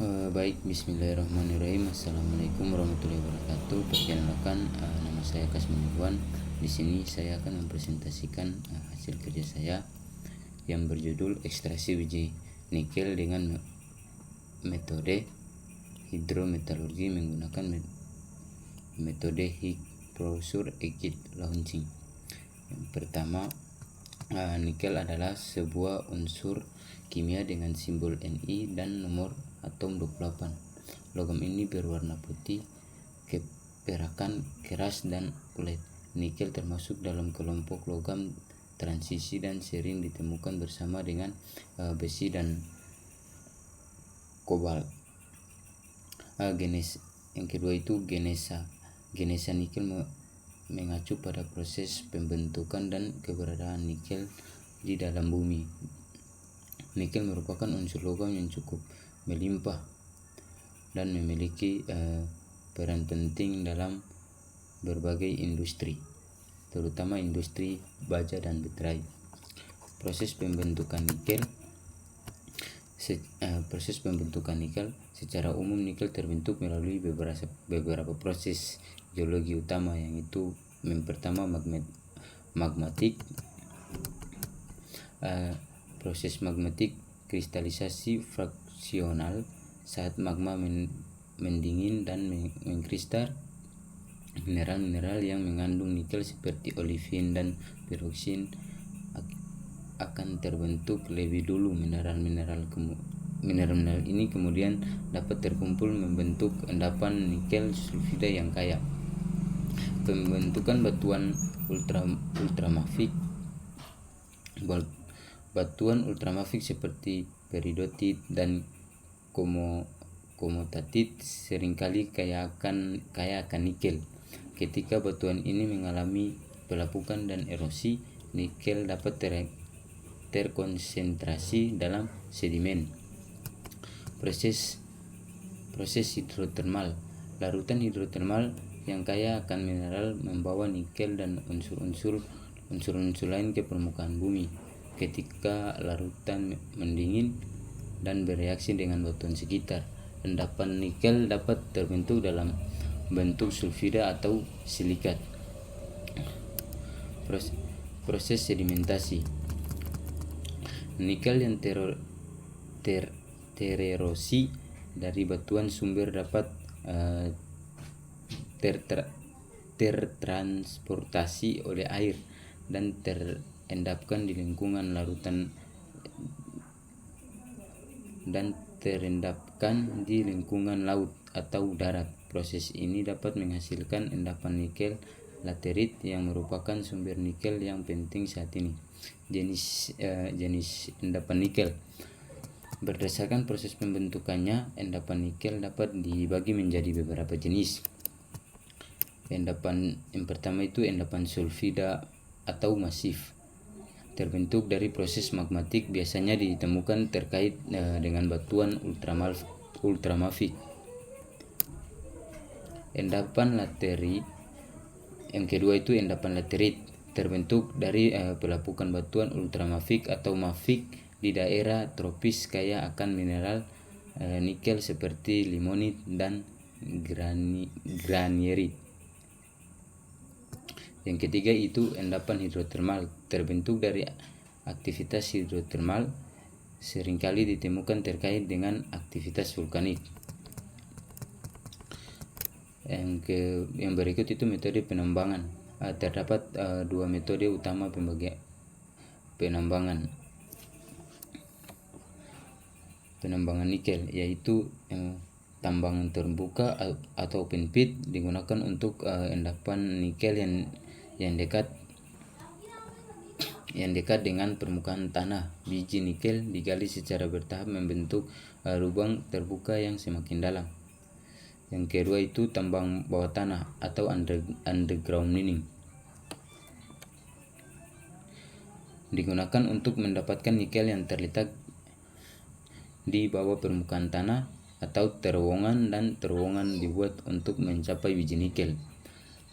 Baik, bismillahirrahmanirrahim. Assalamualaikum warahmatullahi wabarakatuh. Perkenalkan, nama saya Kasman Iwan. Di sini saya akan mempresentasikan hasil kerja saya yang berjudul ekstraksi biji nikel dengan metode hidrometalurgi menggunakan metode heat process exit launching. Yang pertama, nikel adalah sebuah unsur kimia dengan simbol Ni dan nomor atom 28. Logam ini berwarna putih, keperakan keras dan kulit. Nikel termasuk dalam kelompok logam transisi dan sering ditemukan bersama dengan besi dan kobalt. Yang kedua itu genesa. Genesa nikel mengacu pada proses pembentukan dan keberadaan nikel di dalam bumi. Nikel merupakan unsur logam yang cukup melimpah dan memiliki peran penting dalam berbagai industri, terutama industri baja dan baterai. Proses pembentukan nikel secara umum nikel terbentuk melalui beberapa proses geologi utama, yang itu yang pertama magmatik, proses magmatik kristalisasi fraksional saat magma mendingin dan mengkristal. Mineral-mineral yang mengandung nikel seperti olivin dan piroksin akan terbentuk lebih dulu. Mineral-mineral ini kemudian dapat terkumpul membentuk endapan nikel sulfida yang kaya. Pembentukan batuan ultramafik seperti peridotit dan komotatit seringkali kaya akan nikel. Ketika batuan ini mengalami pelapukan dan erosi, nikel dapat terkonsentrasi dalam sedimen. Proses hidrotermal. Larutan hidrotermal yang kaya akan mineral membawa nikel dan unsur-unsur lain ke permukaan bumi. Ketika larutan mendingin dan bereaksi dengan batuan sekitar, endapan nikel dapat terbentuk dalam bentuk sulfida atau silikat. Proses sedimentasi. Nikel yang tererosi dari batuan sumber dapat tertransportasi oleh air dan terendapkan di lingkungan larutan laut atau darat. Proses ini dapat menghasilkan endapan nikel laterit yang merupakan sumber nikel yang penting saat ini. Jenis endapan nikel. Berdasarkan proses pembentukannya, endapan nikel dapat dibagi menjadi beberapa jenis. Yang pertama itu endapan sulfida atau masif, terbentuk dari proses magmatik, biasanya ditemukan terkait dengan batuan ultramafik. Endapan laterit. Yang kedua itu endapan laterit, terbentuk dari pelapukan batuan ultramafik atau mafik di daerah tropis kaya akan mineral nikel seperti limonit dan granierit. Yang ketiga itu endapan hidrotermal, terbentuk dari aktivitas hidrotermal, seringkali ditemukan terkait dengan aktivitas vulkanik. Yang berikut itu metode penambangan. Terdapat dua metode utama penambangan nikel, yaitu tambangan terbuka atau open pit, digunakan untuk endapan nikel yang dekat dengan permukaan tanah. Biji nikel digali secara bertahap membentuk lubang terbuka yang semakin dalam. Yang kedua itu tambang bawah tanah atau underground mining, digunakan untuk mendapatkan nikel yang terletak di bawah permukaan tanah atau terowongan, dan terowongan dibuat untuk mencapai biji nikel.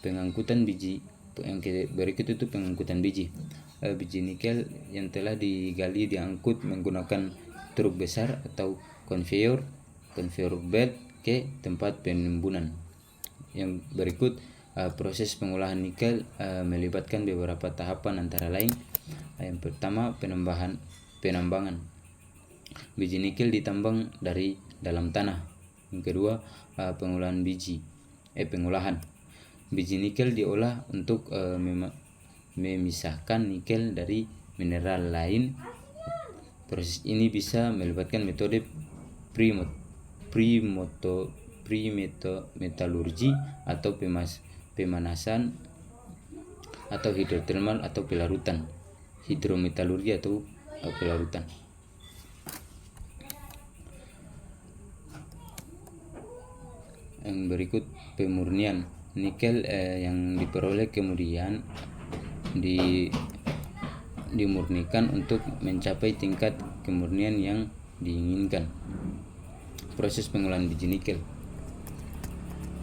Pengangkutan biji. Yang berikut itu pengangkutan biji. Biji nikel yang telah digali diangkut menggunakan truk besar atau conveyor conveyor belt ke tempat penimbunan. Yang berikut proses pengolahan nikel melibatkan beberapa tahapan, antara lain yang pertama penambangan. Biji nikel ditambang dari dalam tanah. Yang kedua pengolahan biji nikel diolah untuk memisahkan nikel dari mineral lain. Proses ini bisa melibatkan metode metalurgi atau pemanasan, atau hidrotermal atau pelarutan. Hidrometalurgi atau pelarutan. Yang berikut pemurnian. Nikel yang diperoleh kemudian dimurnikan untuk mencapai tingkat kemurnian yang diinginkan. Proses pengolahan biji nikel.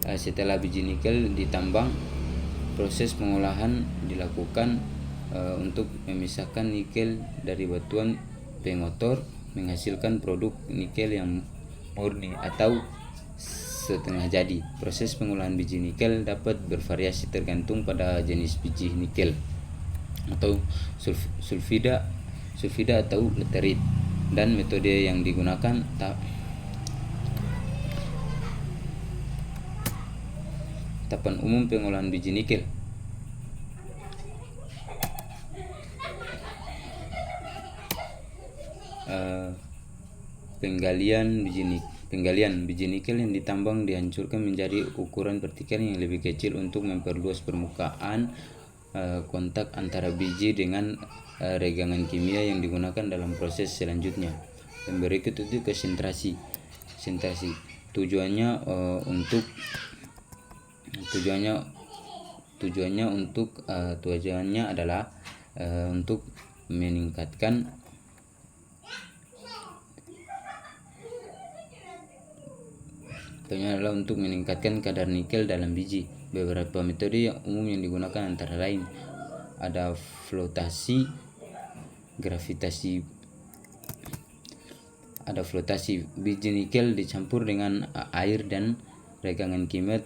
Setelah biji nikel ditambang, proses pengolahan dilakukan untuk memisahkan nikel dari batuan pengotor, menghasilkan produk nikel yang murni atau setengah jadi. Proses pengolahan biji nikel dapat bervariasi tergantung pada jenis biji nikel atau sulfida atau laterite, dan metode yang digunakan. Tahapan umum pengolahan biji nikel. Penggalian biji nikel yang ditambang dihancurkan menjadi ukuran vertikal yang lebih kecil untuk memperluas permukaan kontak antara biji dengan regangan kimia yang digunakan dalam proses selanjutnya. Yang berikut itu konsentrasi. Tujuannya adalah untuk meningkatkan kadar nikel dalam biji. Beberapa metode yang umum yang digunakan antara lain ada flotasi, gravitasi. Biji nikel dicampur dengan air dan regangan kimia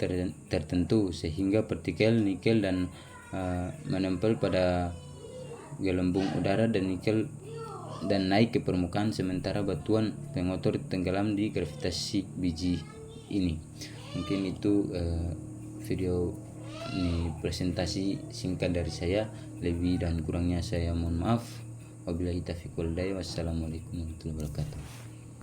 tertentu sehingga partikel nikel dan menempel pada gelembung udara dan nikel dan naik ke permukaan, sementara batuan pengotor tenggelam di gravitasi biji ini. Mungkin itu video ini presentasi singkat dari saya. Lebih dan kurangnya saya mohon maaf. Wabillahi taufiq wal hidayah. Wassalamualaikum warahmatullahi wabarakatuh.